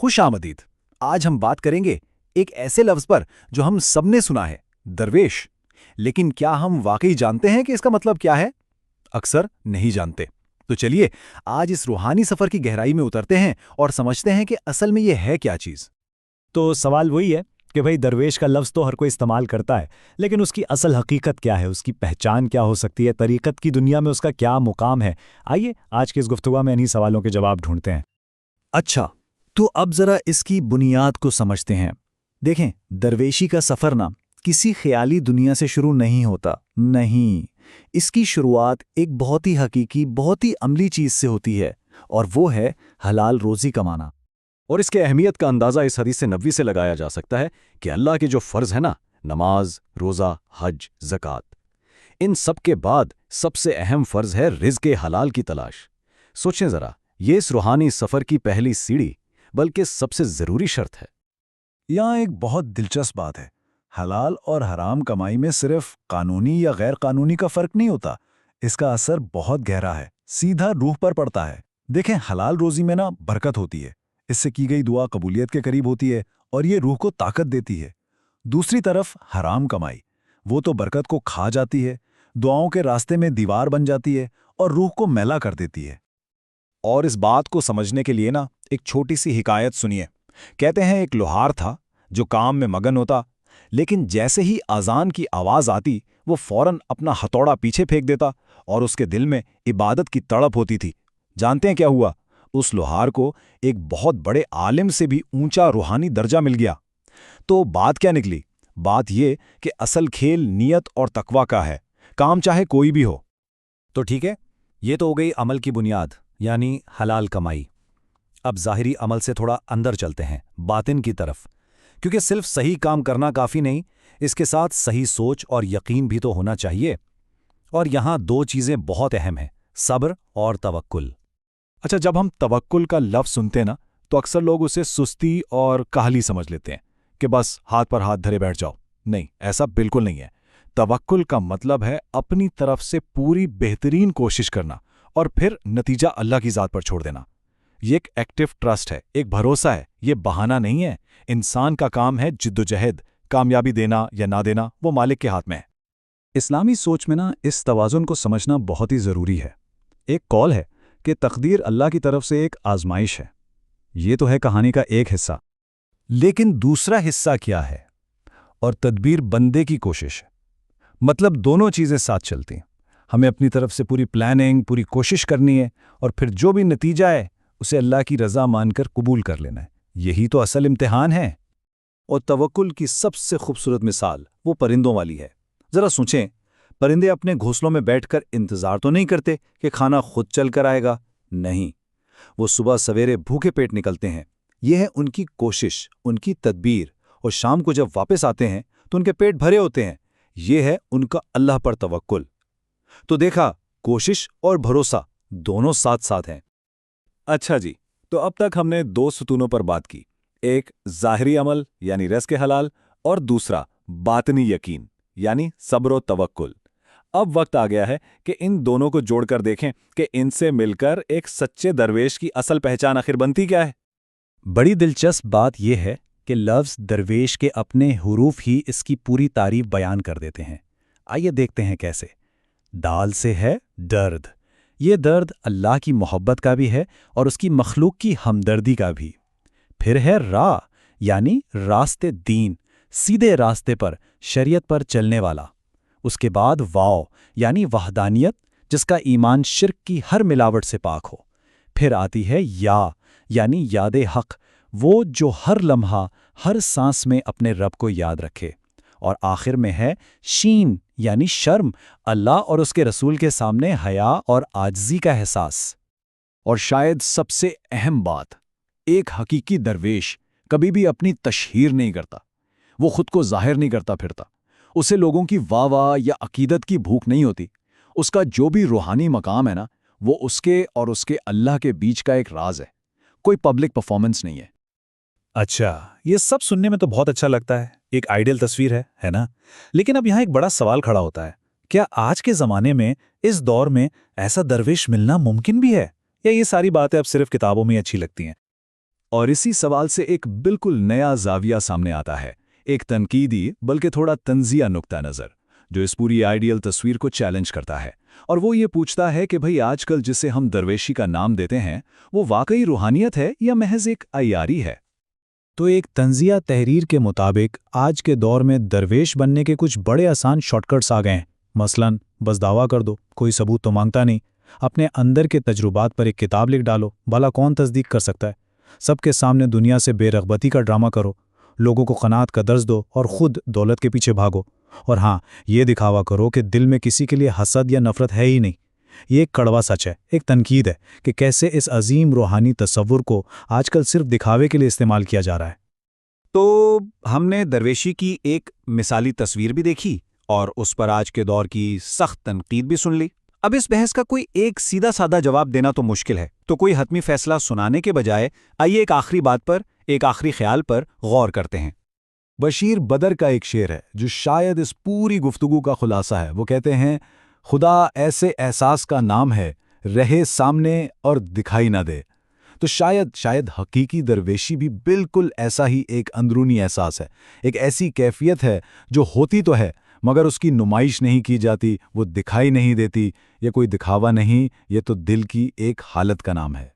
خوش آمدید۔ آج ہم بات کریں گے ایک ایسے لفظ پر جو ہم سب نے سنا ہے، درویش۔ لیکن کیا ہم واقعی جانتے ہیں کہ اس کا مطلب کیا ہے؟ اکثر نہیں جانتے۔ تو چلیے آج اس روحانی سفر کی گہرائی میں اترتے ہیں اور سمجھتے ہیں کہ اصل میں یہ ہے کیا چیز۔ تو سوال وہی ہے کہ بھئی درویش کا لفظ تو ہر کوئی استعمال کرتا ہے، لیکن اس کی اصل حقیقت کیا ہے، اس کی پہچان کیا ہو سکتی ہے، طریقت کی دنیا میں اس کا کیا مقام ہے؟ آئیے آج کے اس گفتگو میں انہی سوالوں کے جواب ڈھونڈتے ہیں۔ اچھا، تو اب ذرا اس کی بنیاد کو سمجھتے ہیں۔ دیکھیں، درویشی کا سفر نہ کسی خیالی دنیا سے شروع نہیں ہوتا، نہیں، اس کی شروعات ایک بہت ہی حقیقی، بہت ہی عملی چیز سے ہوتی ہے، اور وہ ہے حلال روزی کمانا۔ اور اس کے اہمیت کا اندازہ اس حدیث نبوی سے لگایا جا سکتا ہے کہ اللہ کے جو فرض ہیں نا، نماز، روزہ، حج، زکوٰۃ، ان سب کے بعد سب سے اہم فرض ہے رزق حلال کی تلاش۔ سوچیں ذرا، یہ اس روحانی سفر کی پہلی سیڑھی بلکہ سب سے ضروری شرط ہے۔ یہاں ایک بہت دلچسپ بات ہے، حلال اور حرام کمائی میں صرف قانونی یا غیر قانونی کا فرق نہیں ہوتا، اس کا اثر بہت گہرا ہے، سیدھا روح پر پڑتا ہے۔ دیکھیں، حلال روزی میں برکت ہوتی ہے، اس سے کی گئی دعا قبولیت کے قریب ہوتی ہے اور یہ روح کو طاقت دیتی ہے۔ دوسری طرف حرام کمائی، وہ تو برکت کو کھا جاتی ہے، دعاؤں کے راستے میں دیوار بن جاتی ہے اور روح کو میلا کر دیتی ہے۔ اور اس بات کو سمجھنے کے لیے ایک چھوٹی سی حکایت سنیے۔ کہتے ہیں ایک لوہار تھا جو کام میں مگن ہوتا، لیکن جیسے ہی اذان کی آواز آتی وہ فوراً اپنا ہتھوڑا پیچھے پھینک دیتا اور اس کے دل میں عبادت کی تڑپ ہوتی تھی۔ جانتے ہیں کیا ہوا؟ اس لوہار کو ایک بہت بڑے عالم سے بھی اونچا روحانی درجہ مل گیا۔ تو بات کیا نکلی؟ بات یہ کہ اصل کھیل نیت اور تقویٰ کا ہے، کام چاہے کوئی بھی ہو۔ تو ٹھیک ہے، یہ تو ہو گئی عمل کی بنیاد، یعنی حلال کمائی۔ اب ظاہری عمل سے تھوڑا اندر چلتے ہیں، باطن کی طرف، کیونکہ صرف صحیح کام کرنا کافی نہیں، اس کے ساتھ صحیح سوچ اور یقین بھی تو ہونا چاہیے۔ اور یہاں دو چیزیں بہت اہم ہیں، صبر اور توکل۔ اچھا، جب ہم توکل کا لفظ سنتے ہیں نا، تو اکثر لوگ اسے سستی اور کاہلی سمجھ لیتے ہیں کہ بس ہاتھ پر ہاتھ دھرے بیٹھ جاؤ۔ نہیں، ایسا بالکل نہیں ہے۔ توکل کا مطلب ہے اپنی طرف سے پوری بہترین کوشش کرنا اور پھر نتیجہ اللہ کی ذات پر چھوڑ دینا۔ یہ ایک ایکٹیو ٹرسٹ ہے، ایک بھروسہ ہے، یہ بہانہ نہیں ہے۔ انسان کا کام ہے جد و جہد، کامیابی دینا یا نہ دینا وہ مالک کے ہاتھ میں ہے۔ اسلامی سوچ میں اس توازن کو سمجھنا بہت ہی ضروری ہے۔ ایک قول ہے کہ تقدیر اللہ کی طرف سے ایک آزمائش ہے، یہ تو ہے کہانی کا ایک حصہ، لیکن دوسرا حصہ کیا ہے؟ اور تدبیر بندے کی کوشش ہے، مطلب دونوں چیزیں ساتھ چلتی ہیں۔ ہمیں اپنی طرف سے پوری پلاننگ، پوری کوشش کرنی ہے، اور پھر جو بھی نتیجہ ہے اسے اللہ کی رضا مان کر قبول کر لینا ہے۔ یہی تو اصل امتحان ہے۔ اور توکل کی سب سے خوبصورت مثال وہ پرندوں والی ہے۔ ذرا سوچیں، پرندے اپنے گھونسلوں میں بیٹھ کر انتظار تو نہیں کرتے کہ کھانا خود چل کر آئے گا، نہیں، وہ صبح سویرے بھوکے پیٹ نکلتے ہیں۔ یہ ہے ان کی کوشش، ان کی تدبیر، اور شام کو جب واپس آتے ہیں تو ان کے پیٹ بھرے ہوتے ہیں۔ یہ ہے ان کا اللہ پر توکل۔ تو دیکھا، کوشش اور بھروسہ دونوں ساتھ ساتھ ہیں۔ اچھا جی، تو اب تک ہم نے دو ستونوں پر بات کی، ایک ظاہری عمل یعنی رزق حلال، اور دوسرا باطنی یقین یعنی صبر و توکل۔ اب وقت آ گیا ہے کہ ان دونوں کو جوڑ کر دیکھیں کہ ان سے مل کر ایک سچے درویش کی اصل پہچان آخر بنتی کیا ہے۔ بڑی دلچسپ بات یہ ہے کہ لفظ درویش کے اپنے حروف ہی اس کی پوری تعریف بیان کر دیتے ہیں۔ آئیے دیکھتے ہیں کیسے۔ دال سے ہے درد، یہ درد اللہ کی محبت کا بھی ہے اور اس کی مخلوق کی ہمدردی کا بھی۔ پھر ہے راہ، یعنی راستے دین، سیدھے راستے پر، شریعت پر چلنے والا۔ اس کے بعد واو، یعنی وحدانیت، جس کا ایمان شرک کی ہر ملاوٹ سے پاک ہو۔ پھر آتی ہے یا، یعنی یاد حق، وہ جو ہر لمحہ، ہر سانس میں اپنے رب کو یاد رکھے۔ اور آخر میں ہے شین، یعنی شرم، اللہ اور اس کے رسول کے سامنے حیا اور عاجزی کا احساس۔ اور شاید سب سے اہم بات، ایک حقیقی درویش کبھی بھی اپنی تشہیر نہیں کرتا، وہ خود کو ظاہر نہیں کرتا پھرتا، اسے لوگوں کی واہ واہ یا عقیدت کی بھوک نہیں ہوتی۔ اس کا جو بھی روحانی مقام ہے نا، وہ اس کے اور اس کے اللہ کے بیچ کا ایک راز ہے، کوئی پبلک پرفارمنس نہیں ہے۔ اچھا، یہ سب سننے میں تو بہت اچھا لگتا ہے، ایک آئیڈیل تصویر ہے نا؟ لیکن اب یہاں ایک بڑا سوال کھڑا ہوتا ہے، کیا آج کے زمانے میں، اس دور میں ایسا درویش ملنا ممکن بھی ہے، یا یہ ساری باتیں اب صرف کتابوں میں اچھی لگتی ہیں؟ اور اسی سوال سے ایک بالکل نیا زاویہ سامنے آتا ہے، ایک تنقیدی بلکہ تھوڑا طنزیہ نقطہ نظر، جو اس پوری آئیڈیل تصویر کو چیلنج کرتا ہے، اور وہ یہ پوچھتا ہے کہ بھئی آج کل جسے ہم درویشی کا نام دیتے ہیں وہ واقعی روحانیت ہے یا محض ایک عیاری ہے؟ تو ایک طنزیہ تحریر کے مطابق آج کے دور میں درویش بننے کے کچھ بڑے آسان شارٹ کٹس آ گئے ہیں۔ مثلاً بس دعویٰ کر دو، کوئی ثبوت تو مانگتا نہیں، اپنے اندر کے تجربات پر ایک کتاب لکھ ڈالو، بھلا کون تصدیق کر سکتا ہے؟ سب کے سامنے دنیا سے بے رغبتی کا ڈرامہ کرو، لوگوں کو قناعت کا درس دو اور خود دولت کے پیچھے بھاگو، اور ہاں یہ دکھاوا کرو کہ دل میں کسی کے لیے حسد یا نفرت ہے ہی نہیں۔ یہ ایک کڑوا سچ ہے، ایک تنقید ہے کہ کیسے اس عظیم روحانی تصور کو آج کل صرف دکھاوے کے لیے استعمال کیا جا رہا ہے۔ تو ہم نے درویشی کی ایک مثالی تصویر بھی دیکھی اور اس پر آج کے دور کی سخت تنقید بھی سن لی۔ اب اس بحث کا کوئی ایک سیدھا سادہ جواب دینا تو مشکل ہے، تو کوئی حتمی فیصلہ سنانے کے بجائے آئیے ایک آخری بات پر، ایک آخری خیال پر غور کرتے ہیں۔ بشیر بدر کا ایک شعر ہے جو شاید اس پوری گفتگو کا خلاصہ ہے۔ وہ کہتے ہیں، خدا ایسے احساس کا نام ہے، رہے سامنے اور دکھائی نہ دے۔ تو شاید حقیقی درویشی بھی بالکل ایسا ہی ایک اندرونی احساس ہے، ایک ایسی کیفیت ہے جو ہوتی تو ہے مگر اس کی نمائش نہیں کی جاتی، وہ دکھائی نہیں دیتی، یہ کوئی دکھاوا نہیں، یہ تو دل کی ایک حالت کا نام ہے۔